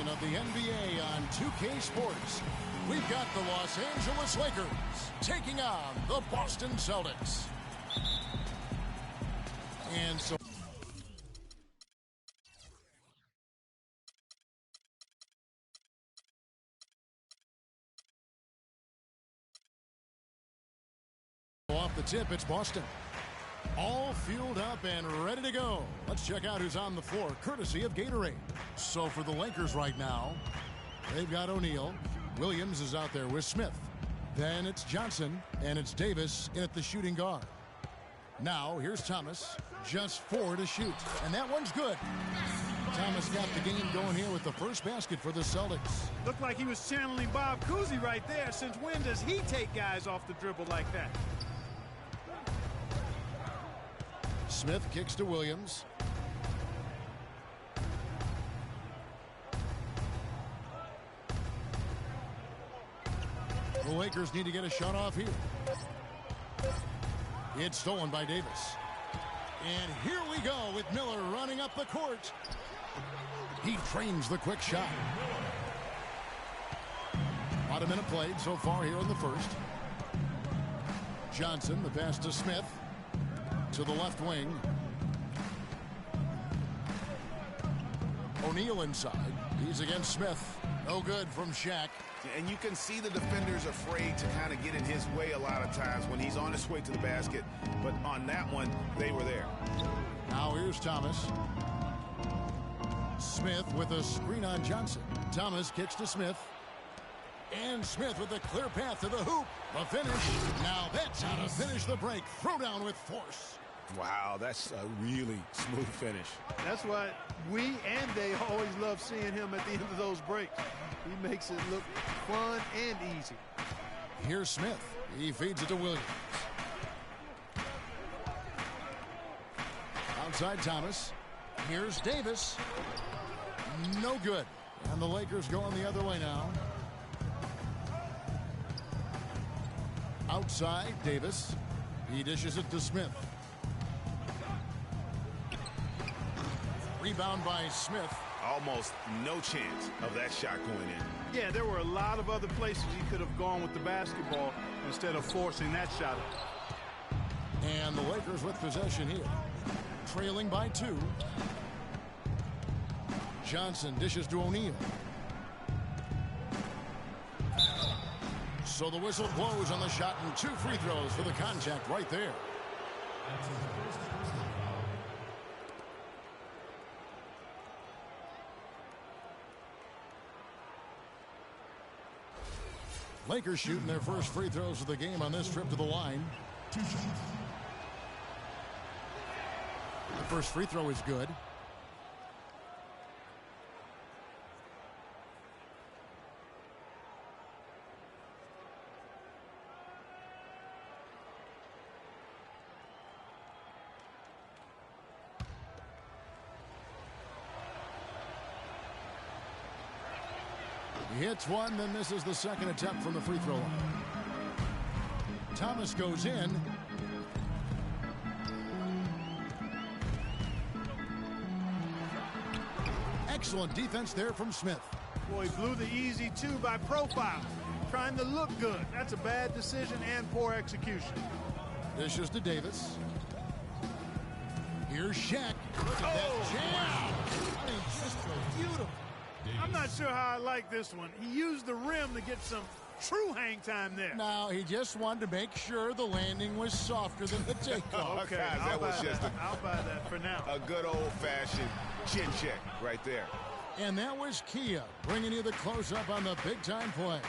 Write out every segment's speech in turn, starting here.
edition of the NBA on 2K Sports. We've got the Los Angeles Lakers taking on the Boston Celtics. And so off the tip, it's Boston. All fueled up and ready to go. Let's check out who's on the floor, courtesy of Gatorade. So for the Lakers right now, they've got O'Neal. Williams is out there with Smith. Then it's Johnson, and it's Davis in at the shooting guard. Now, here's Thomas. Just 4 to shoot, and that one's good. Thomas got the game going here with the first basket for the Celtics. Looked like he was channeling Bob Cousy right there. Since when does he take guys off the dribble like that? Smith kicks to Williams. The Lakers need to get a shot off here. It's stolen by Davis. And here we go with Miller running up the court. He trains the quick shot. About a minute played so far here in the first. Johnson, the pass to Smith. To the left wing. O'Neal inside. He's against Smith. No good from Shaq. And you can see the defenders afraid to kind of get in his way a lot of times when he's on his way to the basket. But on that one, they were there. Now here's Thomas. Smith with a screen on Johnson. Thomas kicks to Smith. And Smith with a clear path to the hoop. The finish. Now that's how to finish the break. Throw down with force. Wow, that's a really smooth finish. That's why we and they always love seeing him at the end of those breaks. He makes it look fun and easy. Here's Smith. He feeds it to Williams. Outside Thomas. Here's Davis. No good. And the Lakers going the other way now. Outside Davis. He dishes it to Smith. Rebound by Smith. Almost no chance of that shot going in. Yeah, there were a lot of other places he could have gone with the basketball instead of forcing that shot. And the Lakers with possession here. Trailing by 2. Johnson dishes to O'Neal. So the whistle blows on the shot and 2 free throws for the contact right there. Lakers shooting their first free throws of the game on this trip to the line. The first free throw is good. He hits one, then misses the second attempt from the free throw line. Thomas goes in. Excellent defense there from Smith. Boy, he blew the easy 2 by profile. Trying to look good. That's a bad decision and poor execution. Dishes to Davis. Here's Shaq. Look at that jam. I mean, just beautiful. I'm not sure how I like this one. He used the rim to get some true hang time there. Now, he just wanted to make sure the landing was softer than the takeoff. Okay, that was just I'll buy that for now. A good old-fashioned chin check right there. And that was Kia bringing you the close-up on the big-time play.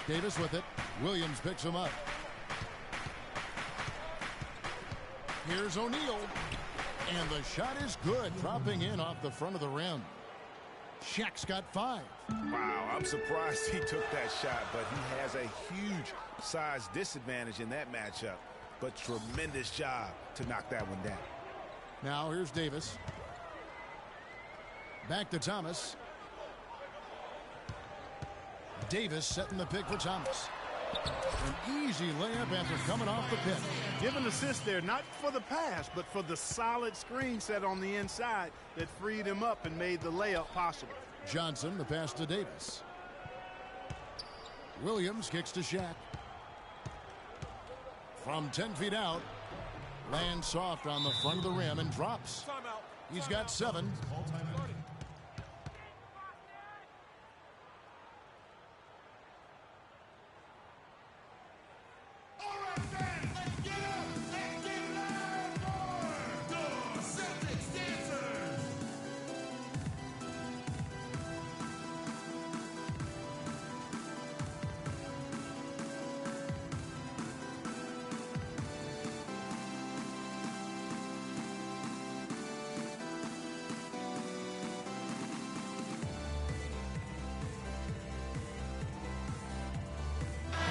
Davis with it. Williams picks him up. Here's O'Neal. And the shot is good, dropping in off the front of the rim. Shaq's got 5. Wow, I'm surprised he took that shot, but he has a huge size disadvantage in that matchup. But tremendous job to knock that one down. Now here's Davis. Back to Thomas. Davis setting the pick for Thomas. An easy layup after coming off the pitch. Give an assist there, not for the pass, but for the solid screen set on the inside that freed him up and made the layup possible. Johnson, the pass to Davis. Williams kicks to Shaq. From 10 feet out, lands soft on the front of the rim and drops. He's got 7.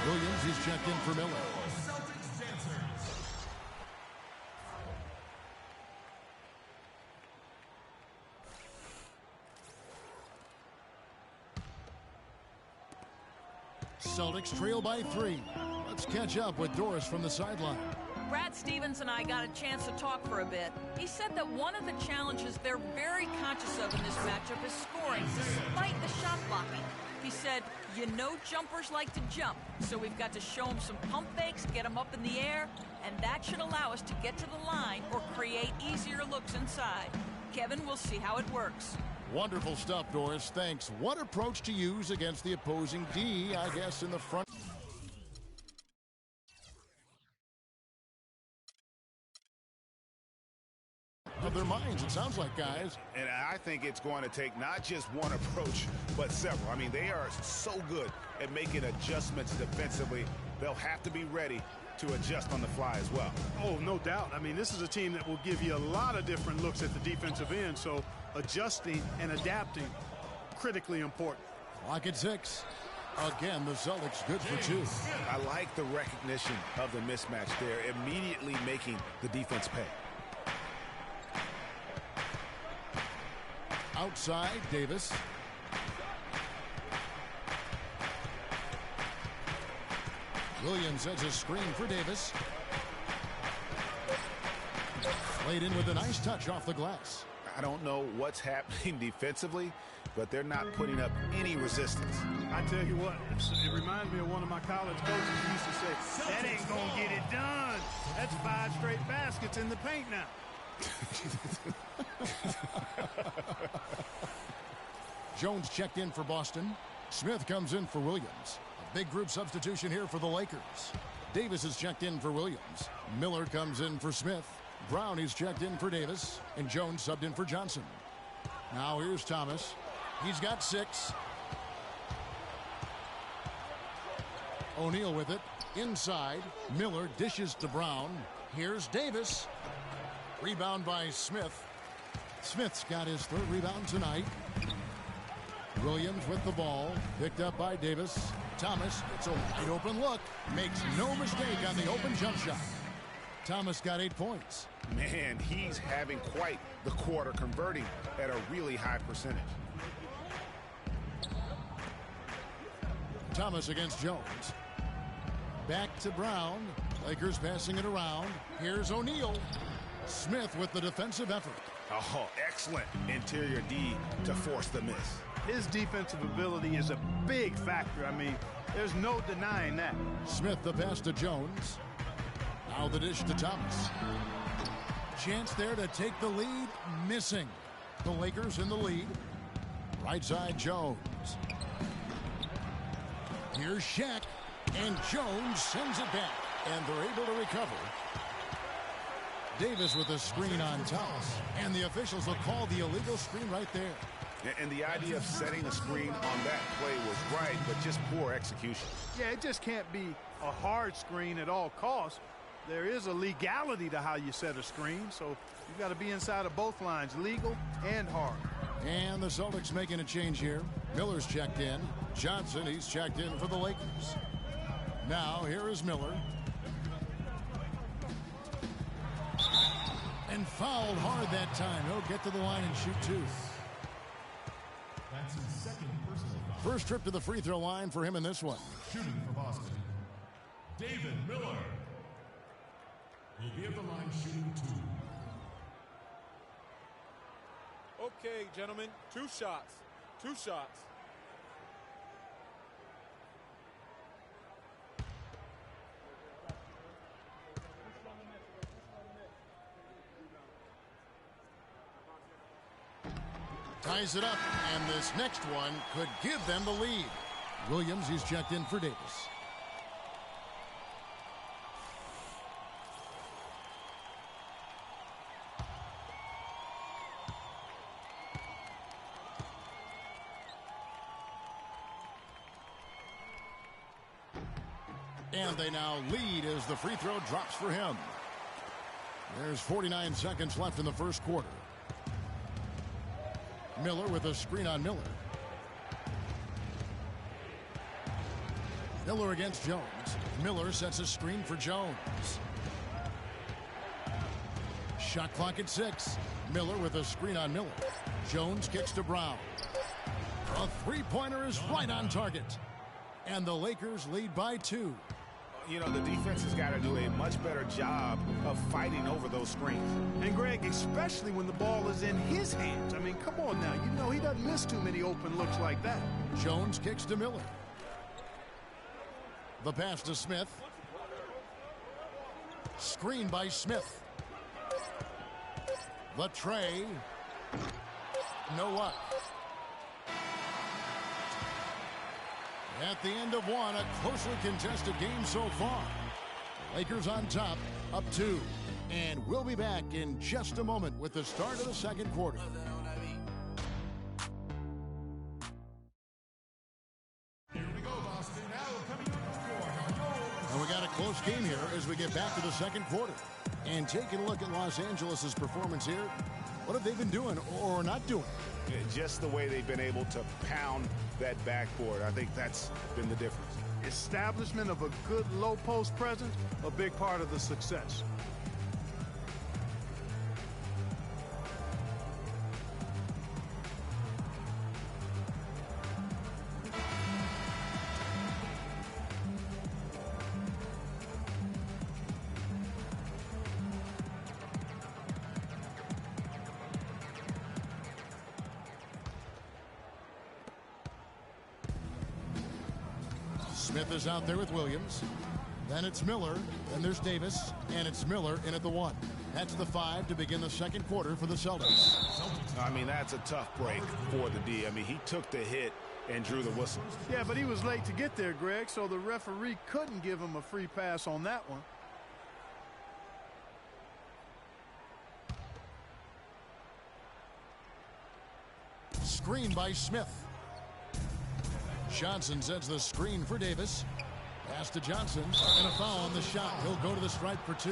Williams is checked in for Miller. Celtics trail by 3. Let's catch up with Doris from the sideline. Brad Stevens and I got a chance to talk for a bit. He said that one of the challenges they're very conscious of in this matchup is scoring, despite the shot blocking. He said, you know jumpers like to jump, so we've got to show them some pump fakes, get them up in the air, and that should allow us to get to the line or create easier looks inside. Kevin, we'll see how it works. Wonderful stuff, Doris. Thanks. What approach to use against the opposing D, I guess, in the front? Of their minds, it sounds like, guys. And I think it's going to take not just one approach, but several. I mean, they are so good at making adjustments defensively. They'll have to be ready to adjust on the fly as well. Oh, no doubt. I mean, this is a team that will give you a lot of different looks at the defensive end, so adjusting and adapting, critically important. Clock at 6. Again, the Celtics good for 2. I like the recognition of the mismatch there, immediately making the defense pay. Outside, Davis. Williams sets a screen for Davis. Played in with a nice touch off the glass. I don't know what's happening defensively, but they're not putting up any resistance. I tell you what, it reminds me of one of my college coaches who used to say, that ain't gonna get it done. That's 5 straight baskets in the paint now. Jones checked in for Boston. Smith comes in for Williams. A big group substitution here for the Lakers. Davis is checked in for Williams. Miller comes in for Smith. Brown is checked in for Davis. And Jones subbed in for Johnson. Now here's Thomas. He's got 6. O'Neal with it. Inside. Miller dishes to Brown. Here's Davis. Rebound by Smith. Smith's got his 3rd rebound tonight. Williams with the ball. Picked up by Davis. Thomas, it's a wide open look. Makes no mistake on the open jump shot. Thomas got 8 points. Man, he's having quite the quarter, converting at a really high percentage. Thomas against Jones. Back to Brown. Lakers passing it around. Here's O'Neal. Smith with the defensive effort. Oh, excellent interior D to force the miss. His defensive ability is a big factor. I mean, there's no denying that. Smith the pass to Jones. Now the dish to Thomas. Chance there to take the lead. Missing. The Lakers in the lead. Right side Jones. Here's Shaq. And Jones sends it back. And they're able to recover. Davis with a screen on Thomas. And the officials will call the illegal screen right there. And the idea of setting a screen on that play was right, but just poor execution. Yeah, it just can't be a hard screen at all costs. There is a legality to how you set a screen, so you've got to be inside of both lines, legal and hard. And the Celtics making a change here. Miller's checked in. Johnson, he's checked in for the Lakers. Now here is Miller. And fouled hard that time. He'll get to the line and shoot 2. That's his 2nd personal foul. First trip to the free throw line for him in this one. Shooting for Boston, David Miller will be at the line shooting 2. Okay, gentlemen, 2 shots. 2 shots. Ties it up, and this next one could give them the lead. Williams, he's checked in for Davis. And they now lead as the free throw drops for him. There's 49 seconds left in the first quarter. Miller with a screen on Miller. Miller against Jones. Miller sets a screen for Jones. Shot clock at 6. Miller with a screen on Miller. Jones kicks to Brown. A three-pointer is right on target. And the Lakers lead by 2. You know, the defense has got to do a much better job of fighting over those screens. And Greg, especially when the ball is in his hands. I mean, come on now. You know he doesn't miss too many open looks like that. Jones kicks to Miller. The pass to Smith. Screen by Smith. The tray. No luck. At the end of one, a closely contested game so far. Lakers on top, up 2. And we'll be back in just a moment with the start of the second quarter. Here we go, Boston. Now coming on the floor. And we got a close game here as we get back to the second quarter. And taking a look at Los Angeles' performance here, what have they been doing or not doing? Just the way they've been able to pound that backboard. I think that's been the difference. Establishment of a good low post presence, a big part of the success. Smith is out there with Williams. Then it's Miller. Then there's Davis. And it's Miller in at the 1. That's the 5 to begin the second quarter for the Celtics. I mean, that's a tough break for the D. I mean, he took the hit and drew the whistle. Yeah, but he was late to get there, Greg, so the referee couldn't give him a free pass on that one. Screen by Smith. Johnson sets the screen for Davis. Pass to Johnson, and a foul on the shot. He'll go to the stripe for 2.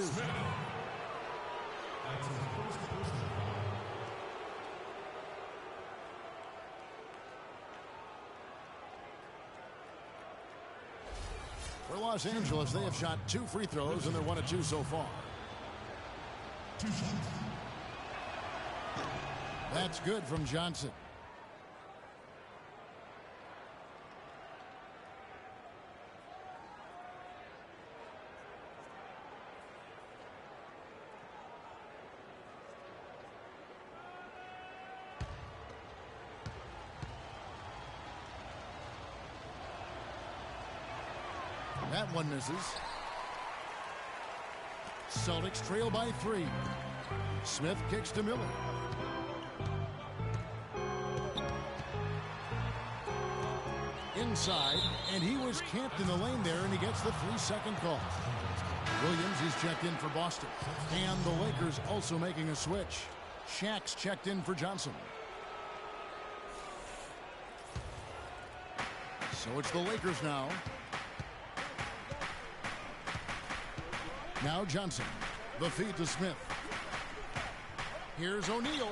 For Los Angeles, they have shot 2 free throws, and they're 1 of 2 so far. That's good from Johnson. That one misses. Celtics trail by 3. Smith kicks to Miller. Inside, and he was camped in the lane there, and he gets the 3-second call. Williams, he's checked in for Boston. And the Lakers also making a switch. Shaq's checked in for Johnson. So it's the Lakers now. Now Johnson. The feed to Smith. Here's O'Neal.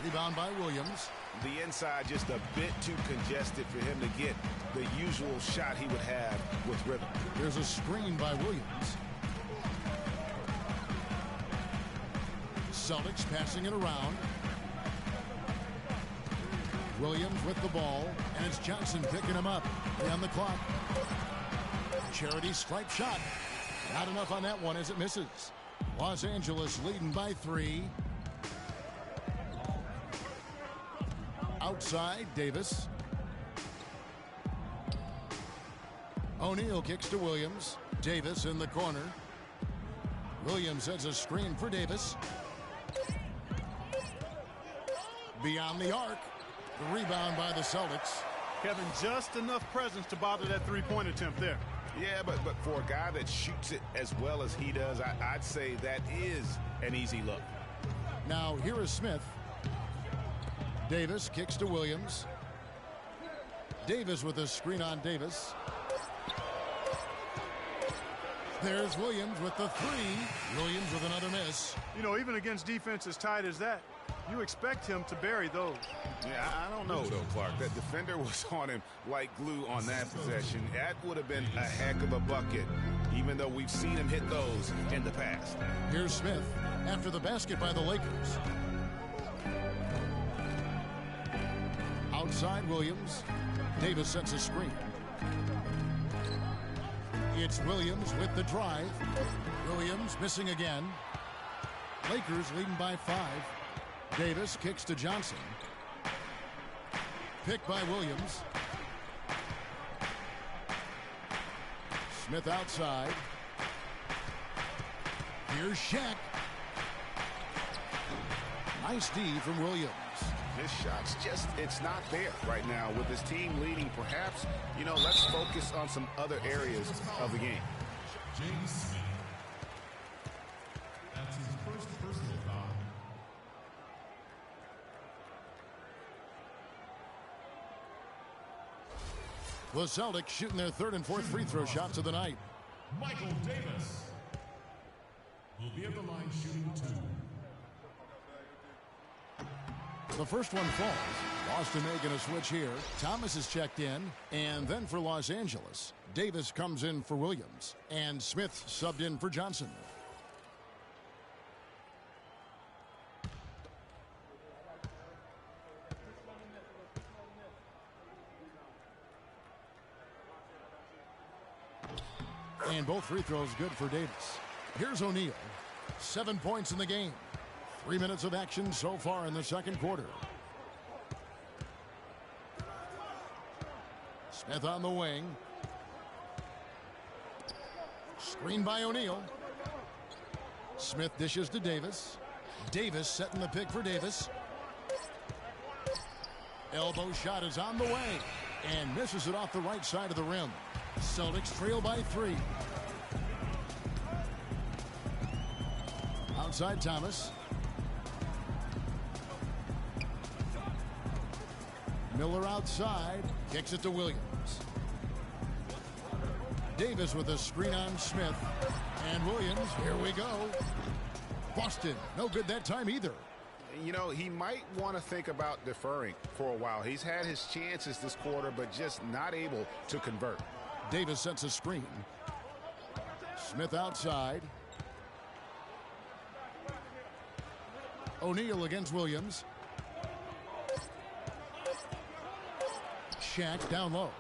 Rebound by Williams. The inside just a bit too congested for him to get the usual shot he would have with rhythm. There's a screen by Williams. Celtics passing it around. Williams with the ball, and it's Johnson picking him up. On the clock. Charity stripe shot. Not enough on that one as it misses. Los Angeles leading by 3. Outside, Davis. O'Neal kicks to Williams. Davis in the corner. Williams sets a screen for Davis. Beyond the arc. The rebound by the Celtics. Kevin, just enough presence to bother that three-point attempt there. Yeah, but for a guy that shoots it as well as he does, I'd say that is an easy look. Now here is Smith. Davis kicks to Williams. Davis with a screen on Davis. There's Williams with the 3. Williams with another miss. You know, even against defense as tight as that, you expect him to bury those. Yeah, I don't know, though, Clark. That defender was on him like glue on that possession. That would have been a heck of a bucket, even though we've seen him hit those in the past. Here's Smith after the basket by the Lakers. Outside Williams. Davis sets a screen. It's Williams with the drive. Williams missing again. Lakers leading by 5. Davis kicks to Johnson. Picked by Williams. Smith outside. Here's Shaq. Nice D from Williams. His shot's just, it's not there right now with his team leading. Perhaps, you know, let's focus on some other areas of the game. James Smith. That's his first personal foul. The Celtics shooting their 3rd and 4th free throw shots of the night. Michael Davis will be at the line shooting 2. The first one falls. Boston making a switch here. Thomas is checked in. And then for Los Angeles, Davis comes in for Williams. And Smith subbed in for Johnson. And both free throws good for Davis. Here's O'Neal. 7 points in the game. 3 minutes of action so far in the second quarter. Smith on the wing. Screen by O'Neal. Smith dishes to Davis. Davis setting the pick for Davis. Elbow shot is on the way. And misses it off the right side of the rim. Celtics trail by 3. Outside Thomas. Miller outside. Kicks it to Williams. Davis with a screen on Smith. And Williams, here we go. Boston, no good that time either. You know, he might want to think about deferring for a while. He's had his chances this quarter, but just not able to convert. Davis sets a screen. Smith outside. O'Neal against Williams. Shaq down low.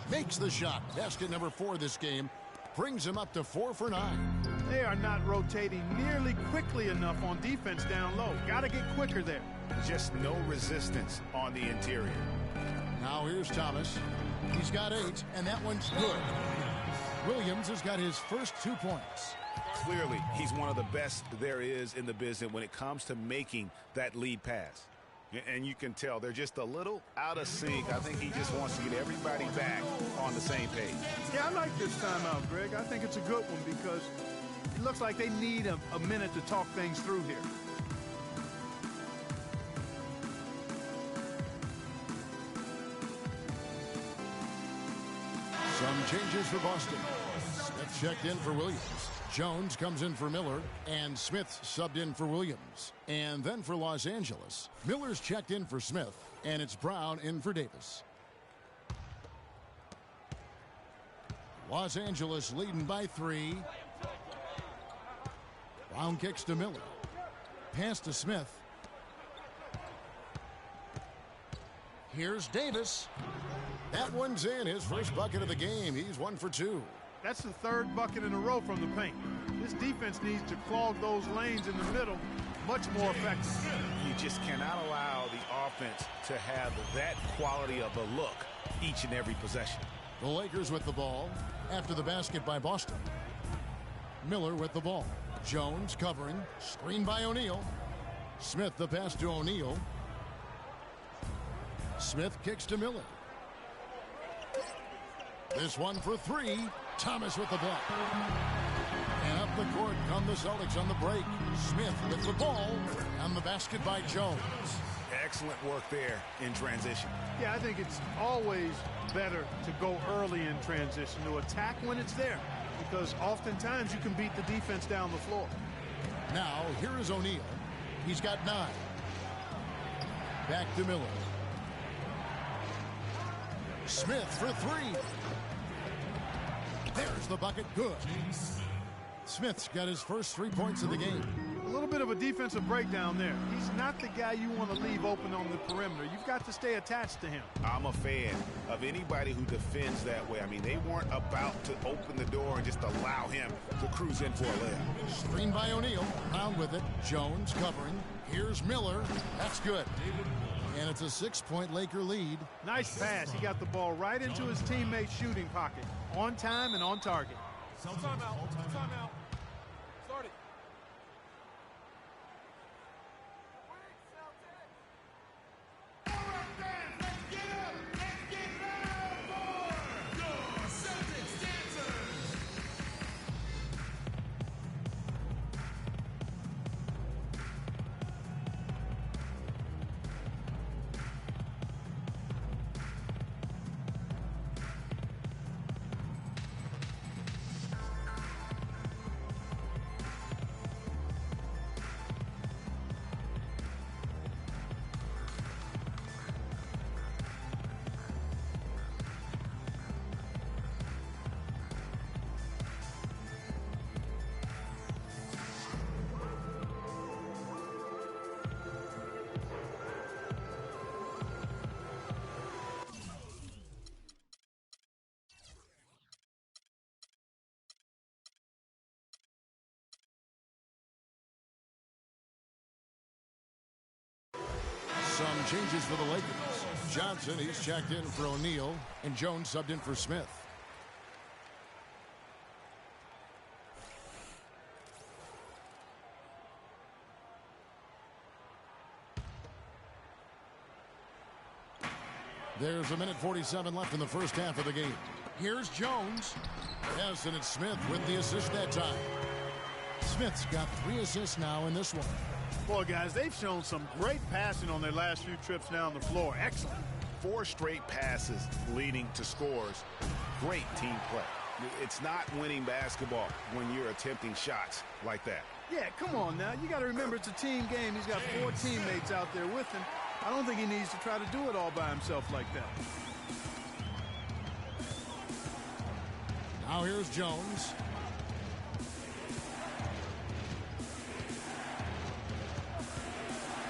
Makes the shot. Basket number 4 this game. Brings him up to 4 for 9. They are not rotating nearly quickly enough on defense down low. Got to get quicker there. Just no resistance on the interior. Now here's Thomas. He's got 8, and that one's good. Williams has got his first 2 points. Clearly, he's one of the best there is in the business when it comes to making that lead pass. And you can tell they're just a little out of sync. I think he just wants to get everybody back on the same page. Yeah, I like this timeout, Greg. I think it's a good one because it looks like they need a minute to talk things through here. Some changes for Boston. Smith checked in for Williams. Jones comes in for Miller, and Smith subbed in for Williams. And then for Los Angeles, Miller's checked in for Smith, and it's Brown in for Davis. Los Angeles leading by 3. Brown kicks to Miller. Pass to Smith. Here's Davis. That one's in, his first bucket of the game. He's 1 for 2. That's the third bucket in a row from the paint. This defense needs to clog those lanes in the middle much more effective. You just cannot allow the offense to have that quality of a look each and every possession. The Lakers with the ball after the basket by Boston. Miller with the ball. Jones covering. Screen by O'Neal. Smith the pass to O'Neal. Smith kicks to Miller. This one for three. Thomas with the block. And up the court come the Celtics on the break. Smith with the ball. And the basket by Jones. Excellent work there in transition. Yeah, I think it's always better to go early in transition, to attack when it's there, because oftentimes you can beat the defense down the floor. Now, here is O'Neal. He's got 9. Back to Miller. Smith for 3. There's the bucket. Good. Smith's got his first 3 points of the game. A little bit of a defensive breakdown there. He's not the guy you want to leave open on the perimeter. You've got to stay attached to him. I'm a fan of anybody who defends that way. I mean, they weren't about to open the door and just allow him to cruise in for a layup. Screen by O'Neal. Round with it. Jones covering. Here's Miller. That's good. And it's a 6-point Laker lead. Nice pass. He got the ball right into his teammate's shooting pocket. On time and on target. Timeout. Timeout. Start it. Some changes for the Lakers. Johnson, he's checked in for O'Neal, and Jones subbed in for Smith. There's a minute 47 left in the first half of the game. Here's Jones. Yes, and it's Smith with the assist that time. Smith's got 3 assists now in this one. Boy, guys, they've shown some great passing on their last few trips down the floor. Excellent. 4 straight passes leading to scores. Great team play. It's not winning basketball when you're attempting shots like that. Yeah, come on now. You got to remember it's a team game. He's got 4 teammates out there with him. I don't think he needs to try to do it all by himself like that. Now here's Jones.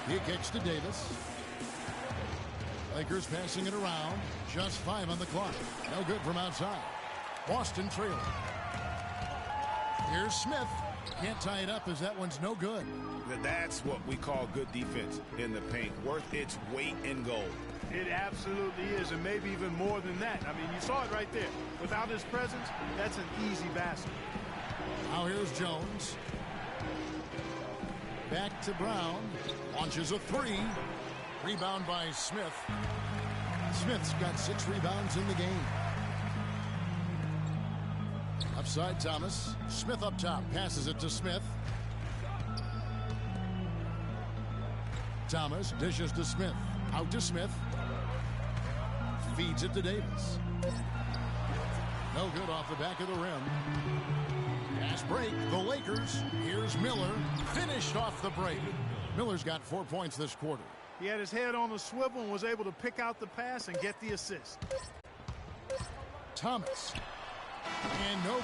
He kicks to Davis. Lakers passing it around. Just 5 on the clock. No good from outside. Boston trailing. Here's Smith. Can't tie it up as that one's no good. That's what we call good defense in the paint. Worth its weight in gold. It absolutely is, and maybe even more than that. I mean, you saw it right there. Without his presence, that's an easy basket. Now here's Jones. Back to Brown. Launches a 3. Rebound by Smith. Smith's got 6 rebounds in the game. Upside Thomas. Smith up top. Passes it to Smith. Thomas dishes to Smith. Out to Smith. Feeds it to Davis. No good off the back of the rim. Fast break. The Lakers. Here's Miller. Finished off the break. Miller's got 4 points this quarter. He had his head on the swivel and was able to pick out the pass and get the assist. Thomas. And no